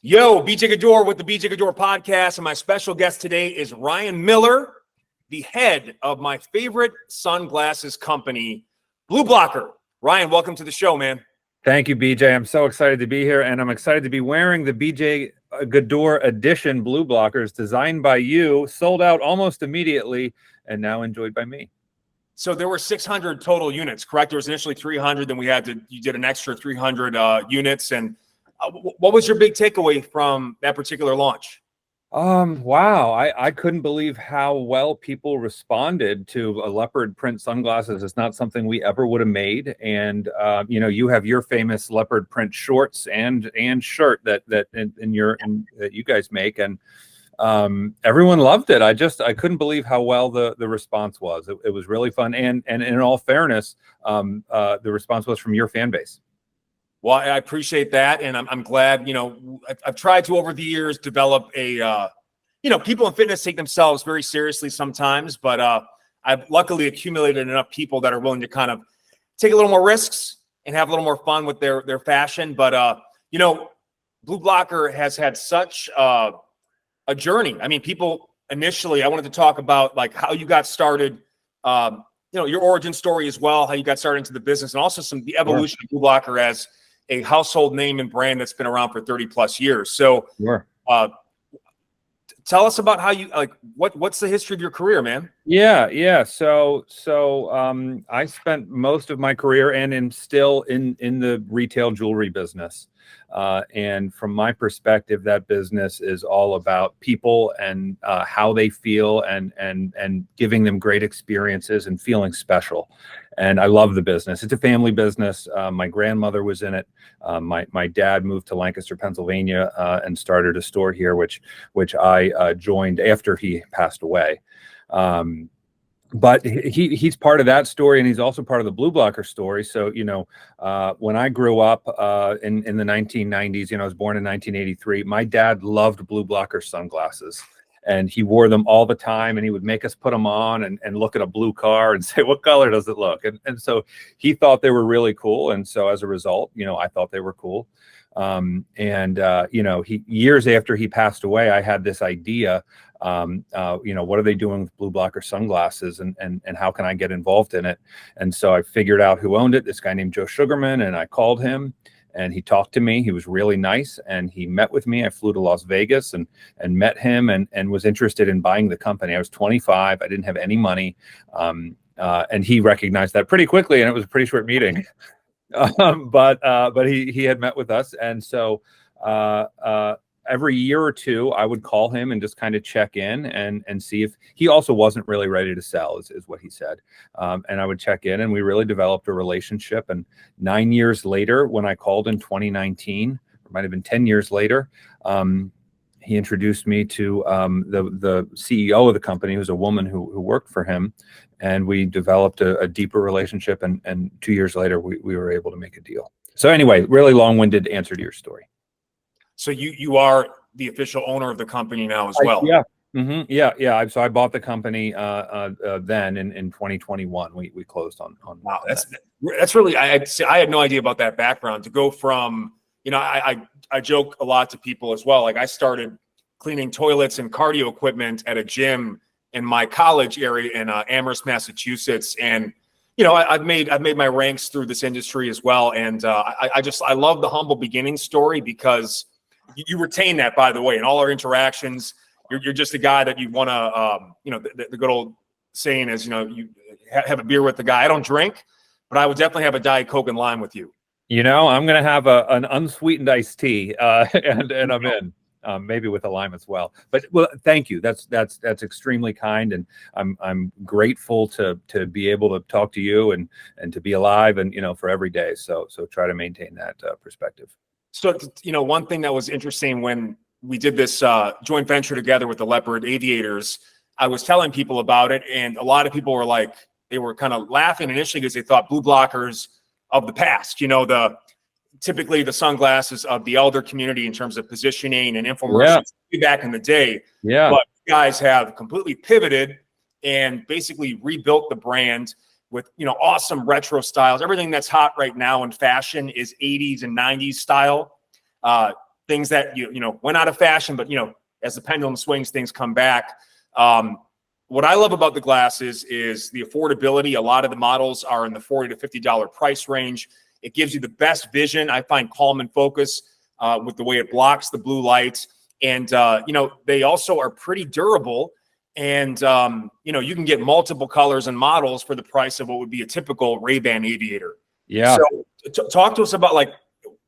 Yo, BJ GADDOUR with the BJ GADDOUR podcast, and my special guest today is Ryan Miller, the head of my favorite sunglasses company, BluBlocker. Ryan, welcome to the show, man. Thank you, BJ. I'm so excited to be here, and I'm excited to be wearing the BJ GADDOUR edition BluBlockers designed by you, sold out almost immediately, and now enjoyed by me. So there were 600 total units, correct? There was initially 300, then you did an extra 300 units, and what was your big takeaway from that particular launch? Wow. I couldn't believe how well people responded to a leopard print sunglasses. It's not something we ever would have made. And, you have your famous leopard print shorts and shirt that you guys make. And, everyone loved it. I couldn't believe how well the response was. It was really fun. And in all fairness, the response was from your fan base. Well, I appreciate that, and I'm glad. I've tried to over the years develop a, people in fitness take themselves very seriously sometimes, but I've luckily accumulated enough people that are willing to kind of take a little more risks and have a little more fun with their fashion. But BluBlocker has had such a journey. I mean, people initially, I wanted to talk about like how you got started. Your origin story as well, how you got started into the business, and also the evolution of BluBlocker as a household name and brand that's been around for 30 plus years. So tell us about how you what's the history of your career, man? Yeah. So I spent most of my career and am still in the retail jewelry business. And from my perspective, that business is all about people and how they feel and giving them great experiences and feeling special. And I love the business. It's a family business. My grandmother was in it. My dad moved to Lancaster, Pennsylvania, and started a store here, which I joined after he passed away. But he's part of that story, and he's also part of the BluBlocker story. So, when I grew up in the 1990s, I was born in 1983. My dad loved BluBlocker sunglasses, and he wore them all the time, and he would make us put them on and look at a blue car and say, what color does it look? And so he thought they were really cool. And so as a result, I thought they were cool. Years after he passed away, I had this idea, what are they doing with BluBlocker sunglasses and how can I get involved in it? And so I figured out who owned it, this guy named Joe Sugarman, and I called him and he talked to me. He was really nice and he met with me. I flew to Las Vegas and met him and was interested in buying the company. I was 25. I didn't have any money. And he recognized that pretty quickly, and it was a pretty short meeting. But he had met with us, and so every year or two I would call him and just kind of check in and see if he also wasn't really ready to sell, is what he said. And I would check in, and we really developed a relationship. And 9 years later, when I called in 2019, or might have been 10 years later, he introduced me to the CEO of the company, who's a woman who worked for him. And we developed a deeper relationship. And 2 years later, we were able to make a deal. So anyway, really long-winded answer to your story. So you are the official owner of the company now as well. Yeah. Mm-hmm. Yeah. So I bought the company then in 2021. We closed on. Wow, that's really, I had no idea about that background. To go from, I joke a lot to people as well. Like I started cleaning toilets and cardio equipment at a gym in my college area in Amherst, Massachusetts, and I've made my ranks through this industry as well. And I love the humble beginning story, because you retain that, by the way, in all our interactions. You're just a guy that you want to, the good old saying is, you have a beer with the guy. I don't drink, but I would definitely have a Diet Coke and lime with you. I'm going to have an unsweetened iced tea, and I'm in. Maybe with a lime as well. But thank you. That's extremely kind, and I'm grateful to be able to talk to you and to be alive and for every day. So try to maintain that perspective. So one thing that was interesting when we did this joint venture together with the Leopard Aviators, I was telling people about it, and a lot of people were like, they were kind of laughing initially because they thought BluBlockers of the past, typically the sunglasses of the elder community in terms of positioning and infomercials back in the day. Yeah. But you guys have completely pivoted and basically rebuilt the brand with, awesome retro styles. Everything that's hot right now in fashion is 80s and 90s style. things that went out of fashion, but as the pendulum swings, things come back. What I love about the glasses is the affordability. A lot of the models are in the $40 to $50 price range. It gives you the best vision. I find calm and focus with the way it blocks the blue light. And, they also are pretty durable. And, you can get multiple colors and models for the price of what would be a typical Ray-Ban Aviator. Yeah. So talk to us about like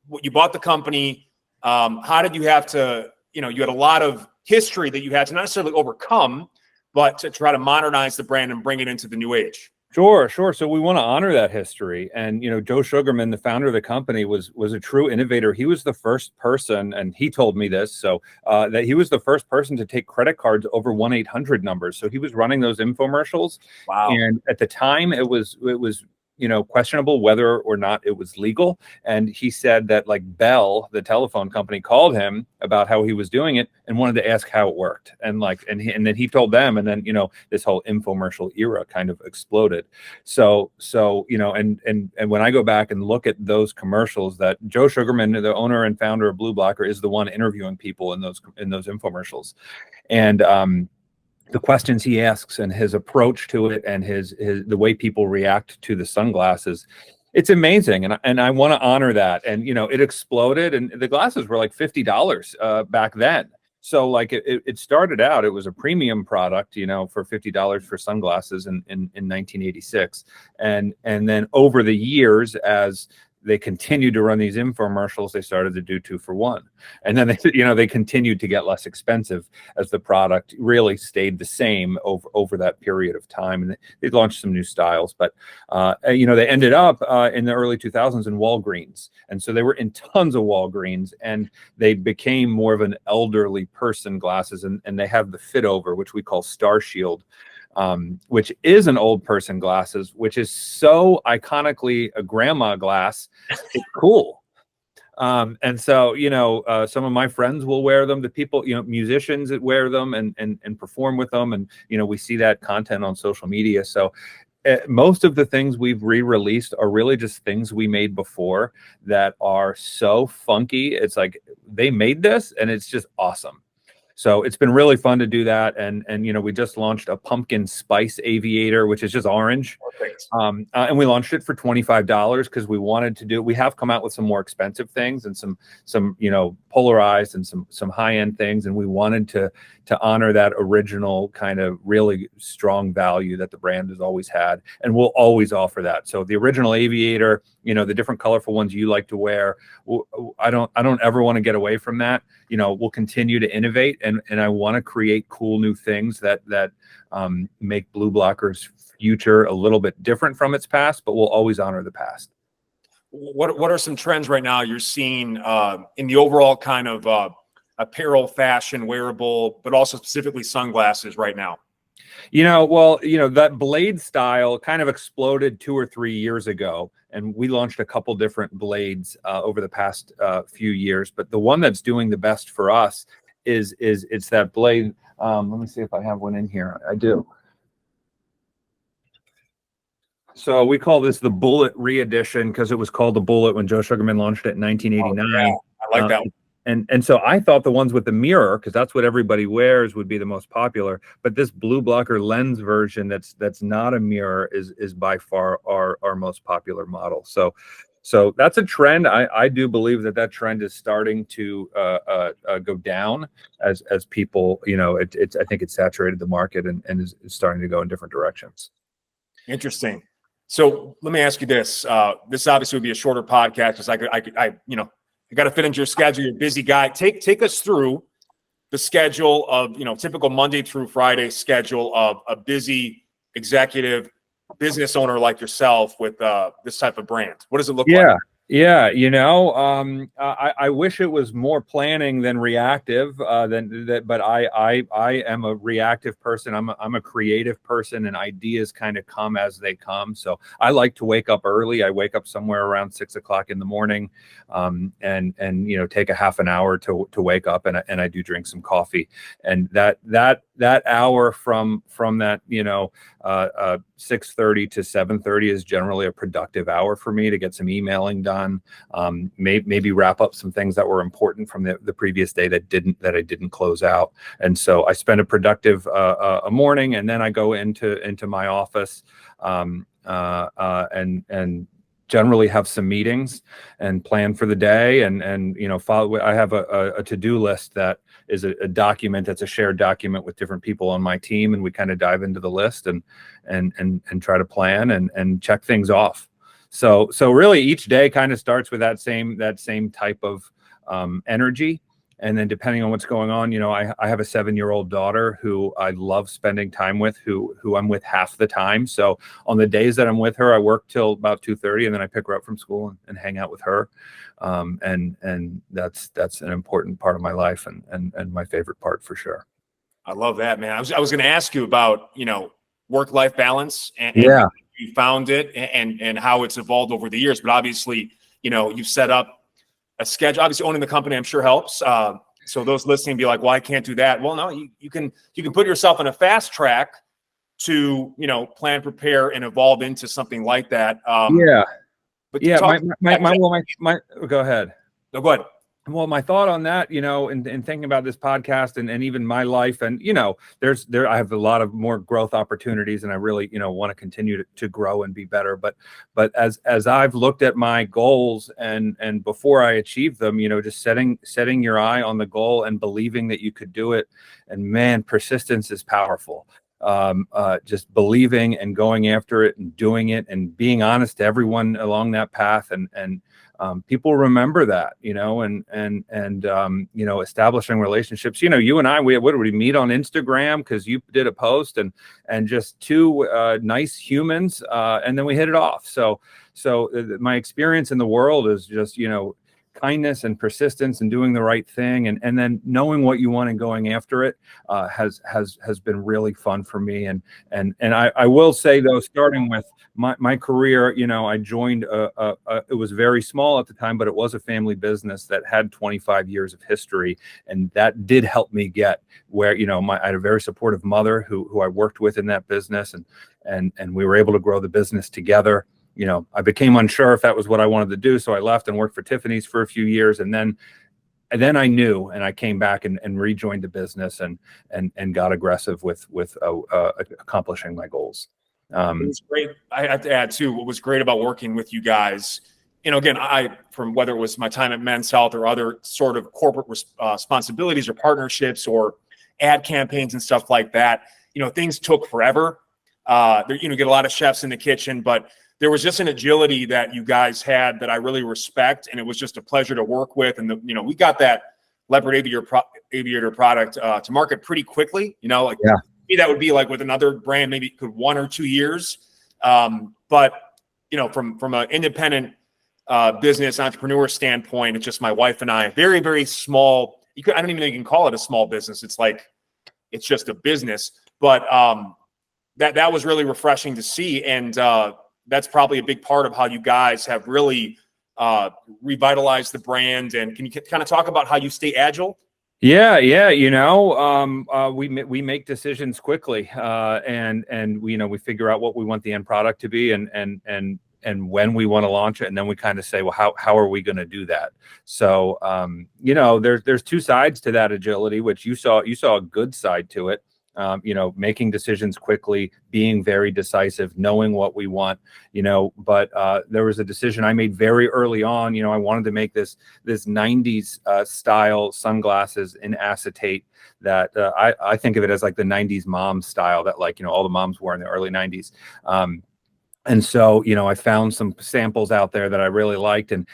what you bought the company. How did you have to, you had a lot of history that you had to not necessarily overcome, but to try to modernize the brand and bring it into the new age. Sure. So we want to honor that history. And, Joe Sugarman, the founder of the company, was a true innovator. He was the first person, and he told me this, so that he was the first person to take credit cards over 1-800 numbers. So he was running those infomercials. Wow. And at the time it was questionable whether or not it was legal. And he said that like Bell, the telephone company, called him about how he was doing it and wanted to ask how it worked. And then he told them, and then, this whole infomercial era kind of exploded. So, and when I go back and look at those commercials, that Joe Sugarman, the owner and founder of BluBlocker, is the one interviewing people in those infomercials. And, the questions he asks and his approach to it and his the way people react to the sunglasses, it's amazing. And I want to honor that. And, it exploded, and the glasses were like $50 back then. So like it started out, it was a premium product, for $50 for sunglasses in 1986. And then over the years, as they continued to run these infomercials, they started to do 2 for $1. And then they continued to get less expensive as the product really stayed the same over that period of time. And they launched some new styles, but they ended up in the early 2000s in Walgreens. And so they were in tons of Walgreens, and they became more of an elderly person glasses. And they have the fit over, which we call Star Shield, which is an old person glasses, which is so iconically a grandma glass. It's cool. And so, some of my friends will wear them. The people, musicians that wear them and perform with them. And, we see that content on social media. So most of the things we've re-released are really just things we made before that are so funky. It's like they made this and it's just awesome. So it's been really fun to do that. And we just launched a pumpkin spice aviator, which is just orange. Perfect. And we launched it for $25 because we wanted to do, we have come out with some more expensive things and some polarized and some high-end things. And we wanted to honor that original kind of really strong value that the brand has always had. And we'll always offer that. So the original aviator, the different colorful ones you like to wear, I don't ever want to get away from that. We'll continue to innovate, and I want to create cool new things that make BluBlocker's future a little bit different from its past, but we'll always honor the past. What are some trends right now you're seeing in the overall kind of apparel, fashion, wearable, but also specifically sunglasses right now? That blade style kind of exploded 2 or 3 years ago, and we launched a couple different blades over the past few years. But the one that's doing the best for us is it's that blade. Let me see if I have one in here. I do. So we call this the Bullet re-edition because it was called the Bullet when Joe Sugarman launched it in 1989. Oh, yeah. I like that one. And so I thought the ones with the mirror, because that's what everybody wears, would be the most popular. But this BluBlocker lens version that's not a mirror is by far our most popular model. So that's a trend. I do believe that trend is starting to go down as people, I think it's saturated the market and is starting to go in different directions. Interesting. So let me ask you this. This obviously would be a shorter podcast because I got to fit into your schedule. You're a busy guy. Take us through the schedule of, typical Monday through Friday schedule of a busy executive business owner like yourself with this type of brand. What does it look like? Yeah, I wish it was more planning than reactive. But I am a reactive person. I'm a creative person, and ideas kind of come as they come. So I like to wake up early. I wake up somewhere around 6 o'clock in the morning, and take a half an hour to wake up, and I do drink some coffee, and that that hour from that, 6:30 to 7:30 is generally a productive hour for me to get some emailing done, maybe wrap up some things that were important from the previous day that I didn't close out. And so I spend a productive a morning, and then I go into my office and generally have some meetings and plan for the day, and follow. I have a to-do list that is a document that's a shared document with different people on my team, and we kind of dive into the list and try to plan and check things off. So really each day kind of starts with that same type of energy. And then depending on what's going on, I have a 7-year-old daughter who I love spending time with, who I'm with half the time. So on the days that I'm with her, I work till about 2:30, and then I pick her up from school and hang out with her. And that's an important part of my life and my favorite part for sure. I love that, man. I was going to ask you about, work-life balance and Yeah. how you found it and how it's evolved over the years. But obviously, you've set up a schedule. Obviously, owning the company, I'm sure, helps. So those listening be like, well, I can't do that. Well, no, you can put yourself on a fast track to, plan, prepare, and evolve into something like that. Yeah. But Yeah. My go ahead. No, go ahead. Well, my thought on that, in thinking about this podcast and even my life, and I have a lot of more growth opportunities, and I really want to continue to grow and be better. But as I've looked at my goals and before I achieve them, just setting your eye on the goal and believing that you could do it, and man, persistence is powerful. Just believing and going after it and doing it and being honest to everyone along that path, and people remember that, and establishing relationships. You and I, we meet on Instagram because you did a post, and just two nice humans, and then we hit it off. So my experience in the world is just kindness and persistence and doing the right thing, and then knowing what you want and going after it has been really fun for me. And I will say, though, starting with my career, I joined it was very small at the time, but it was a family business that had 25 years of history, and that did help me get where I had a very supportive mother who I worked with in that business, and we were able to grow the business together. I became unsure if that was what I wanted to do, so I left and worked for Tiffany's for a few years, and then I knew, and I came back and rejoined the business and got aggressive with accomplishing my goals. It was great. I have to add too, what was great about working with you guys, again, from whether it was my time at Men's Health or other sort of corporate responsibilities or partnerships or ad campaigns and stuff like that, things took forever. Get a lot of chefs in the kitchen, but there was just an agility that you guys had that I really respect, and it was just a pleasure to work with. And we got that leopard aviator product to market pretty quickly. Yeah. Maybe that would be like with another brand, maybe it could 1 or 2 years. But from an independent business entrepreneur standpoint, it's just my wife and I, very, very small. I don't even think you can call it a small business. It's just a business. But that was really refreshing to see, and that's probably a big part of how you guys have really revitalized the brand. And can you kind of talk about how you stay agile? Yeah. We make decisions quickly, and we figure out what we want the end product to be, and when we want to launch it, and then we kind of say, well, how are we going to do that? So there's two sides to that agility, which you saw a good side to it. Making decisions quickly, being very decisive, knowing what we want, but there was a decision I made very early on. I wanted to make this 90s style sunglasses in acetate that I think of it as like the 90s mom style that all the moms wore in the early 90s. And so, I found some samples out there that I really liked and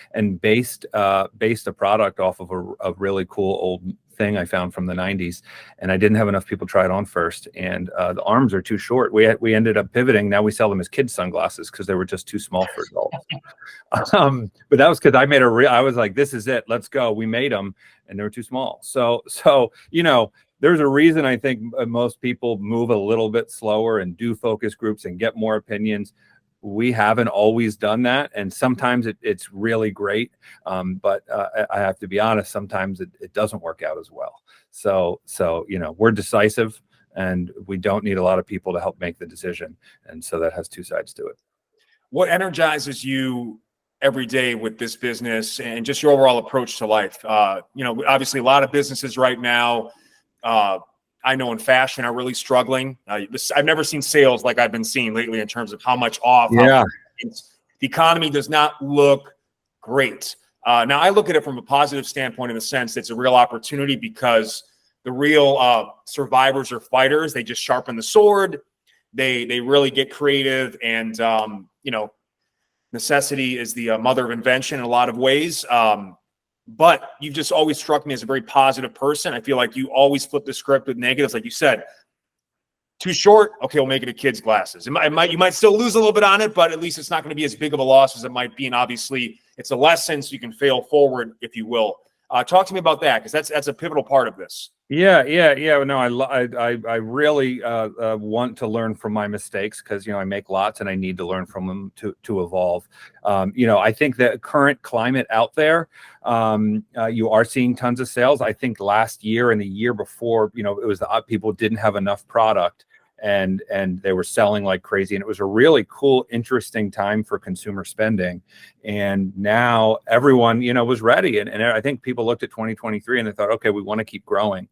based a product off of a really cool old thing I found from the 90s, and I didn't have enough people try it on first, and the arms are too short. We ended up pivoting. Now we sell them as kids sunglasses because they were just too small for adults. But that was because I was like, this is it, let's go. We made them, and they were too small. So there's a reason I think most people move a little bit slower and do focus groups and get more opinions. We haven't always done that, and sometimes it's really great, but I have to be honest, sometimes it doesn't work out as well. So we're decisive, and we don't need a lot of people to help make the decision. And so that has two sides to it. What energizes you every day with this business and just your overall approach to life? Obviously a lot of businesses right now, I know in fashion are really struggling. I've never seen sales like I've been seeing lately in terms of how much off. Yeah. The economy does not look great. Now I look at it from a positive standpoint in the sense it's a real opportunity because the real survivors are fighters. They just sharpen the sword. They really get creative, and necessity is the mother of invention in a lot of ways. But you've just always struck me as a very positive person. I feel like you always flip the script with negatives, like you said. Too short, okay, we'll make it a kid's glasses. You might still lose a little bit on it, but at least it's not going to be as big of a loss as it might be. And obviously, it's a lesson, so you can fail forward, if you will. Talk to me about that, because that's a pivotal part of this. Yeah. No, I really want to learn from my mistakes, because I make lots and I need to learn from them to evolve. I think the current climate out there, you are seeing tons of sales. I think last year and the year before, it was people didn't have enough product, and they were selling like crazy, and it was a really cool, interesting time for consumer spending. And now everyone was ready, and I think people looked at 2023 and they thought, okay, we want to keep growing,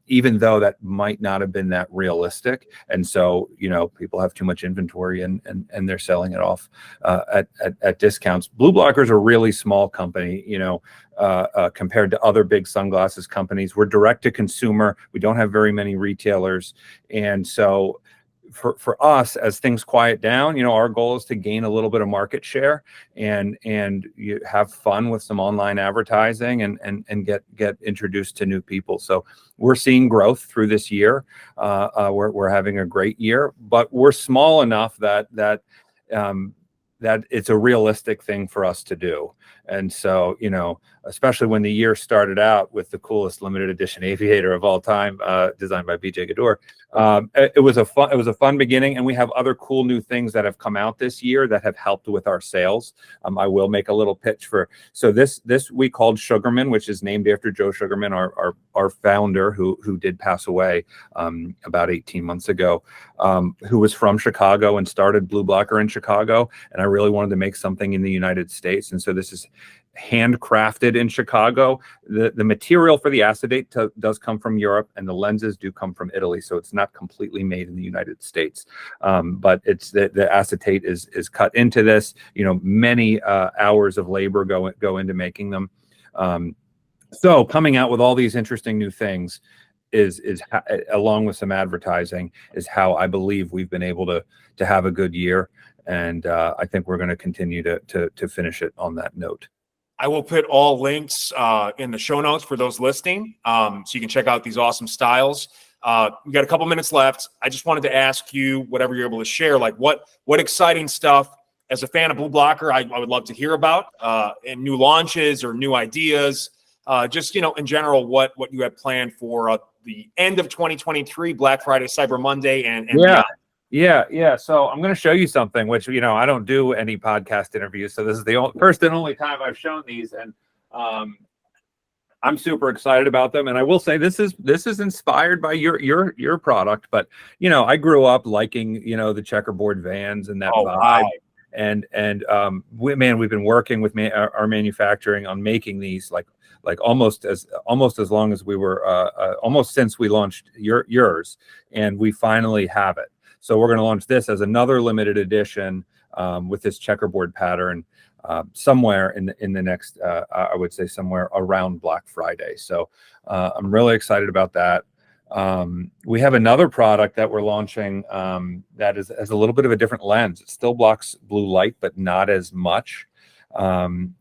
even though that might not have been that realistic. And so people have too much inventory, and they're selling it off at discounts. BluBlocker is a really small company, compared to other big sunglasses companies. We're direct to consumer. We don't have very many retailers. And so for us, as things quiet down, our goal is to gain a little bit of market share and you have fun with some online advertising and get introduced to new people. So we're seeing growth through this year. We're having a great year, but we're small enough that it's a realistic thing for us to do. And so, especially when the year started out with the coolest limited edition aviator of all time, designed by BJ GADDOUR, it was a fun beginning. And we have other cool new things that have come out this year that have helped with our sales. I will make a little pitch so this we called Sugarman, which is named after Joe Sugarman, our founder, who did pass away about 18 months ago, who was from Chicago and started BluBlocker in Chicago. And I really wanted to make something in the United States. And so this is handcrafted in Chicago. The material for the acetate does come from Europe, and the lenses do come from Italy. So it's not completely made in the United States. But it's the acetate is cut into this. Many hours of labor go into making them. So coming out with all these interesting new things is along with some advertising, is how I believe we've been able to have a good year. And I think we're going to continue to finish it on that note. I will put all links in the show notes for those listening, so you can check out these awesome styles. We got a couple minutes left. I just wanted to ask you, whatever you're able to share, like what exciting stuff, as a fan of BluBlocker, I would love to hear about, and new launches or new ideas. Just in general, what you have planned for the end of 2023, Black Friday, Cyber Monday, and beyond. Yeah. So I'm going to show you something, which, I don't do any podcast interviews. So this is the first and only time I've shown these. And I'm super excited about them. And I will say this is inspired by your product. But, I grew up liking, the checkerboard Vans and that vibe. Wow. And we've been working with our manufacturing on making these like almost as long as we were almost since we launched yours, and we finally have it. So we're going to launch this as another limited edition with this checkerboard pattern somewhere in the next, I would say somewhere around Black Friday. So I'm really excited about that. We have another product that we're launching that has a little bit of a different lens. It still blocks blue light, but not as much, and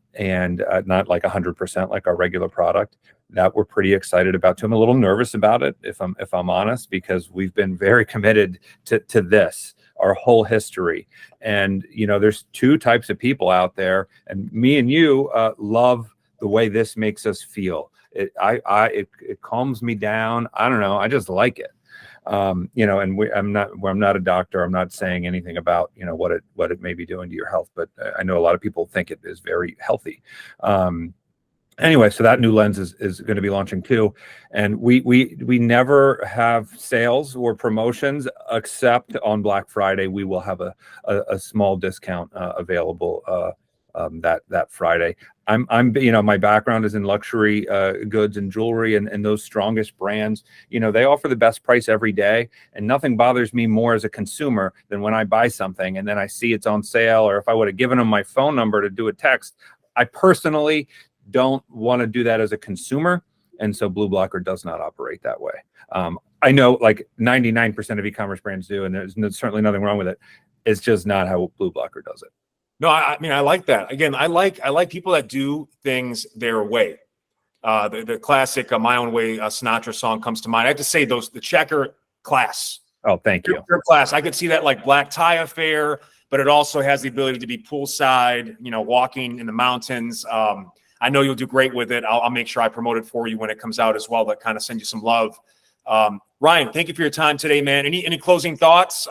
not like 100% like our regular product. That we're pretty excited about too. I'm a little nervous about it, if I'm honest, because we've been very committed to this our whole history. And there's two types of people out there, and me and you love the way this makes us feel. It calms me down. I don't know. I just like it. And I'm not a doctor. I'm not saying anything about what it may be doing to your health, but I know a lot of people think it is very healthy. Anyway, so that new lens is going to be launching too, and we never have sales or promotions except on Black Friday. We will have a small discount available that Friday. I'm my background is in luxury goods and jewelry, and those strongest brands, they offer the best price every day, and nothing bothers me more as a consumer than when I buy something and then I see it's on sale, or if I would have given them my phone number to do a text. I personally don't want to do that as a consumer, and so BluBlocker does not operate that way. I know like 99% of e-commerce brands do, and there's certainly nothing wrong with it. It's just not how BluBlocker does it. No, I mean, I like that. Again, I like people that do things their way. The classic "My Own Way" Sinatra song comes to mind. I have to say, the Checker class. Oh, thank you. Your class. I could see that like black tie affair, but it also has the ability to be poolside. Walking in the mountains. I know you'll do great with it. I'll make sure I promote it for you when it comes out as well, to kind of send you some love. Ryan, thank you for your time today, man. Any closing thoughts?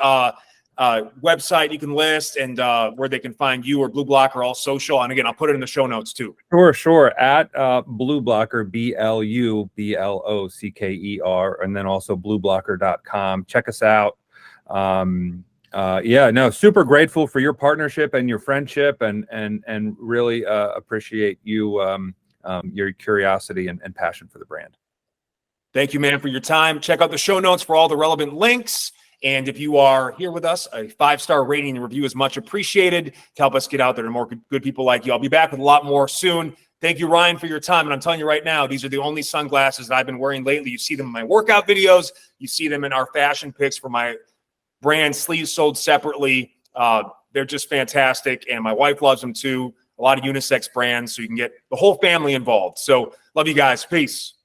Website you can list, and where they can find you or BluBlocker, all social. And again, I'll put it in the show notes too. Sure. At BluBlocker, BluBlocker, and then also BluBlocker.com. Check us out. Super grateful for your partnership and your friendship, and really appreciate you, your curiosity and passion for the brand. Thank you, man, for your time. Check out the show notes for all the relevant links. And if you are here with us, a 5-star rating and review is much appreciated to help us get out there to more good people like you. I'll be back with a lot more soon. Thank you, Ryan, for your time. And I'm telling you right now, these are the only sunglasses that I've been wearing lately. You see them in my workout videos. You see them in our fashion pics for my brand sleeves sold separately. They're just fantastic. And my wife loves them too. A lot of unisex brands, so you can get the whole family involved. So love you guys. Peace.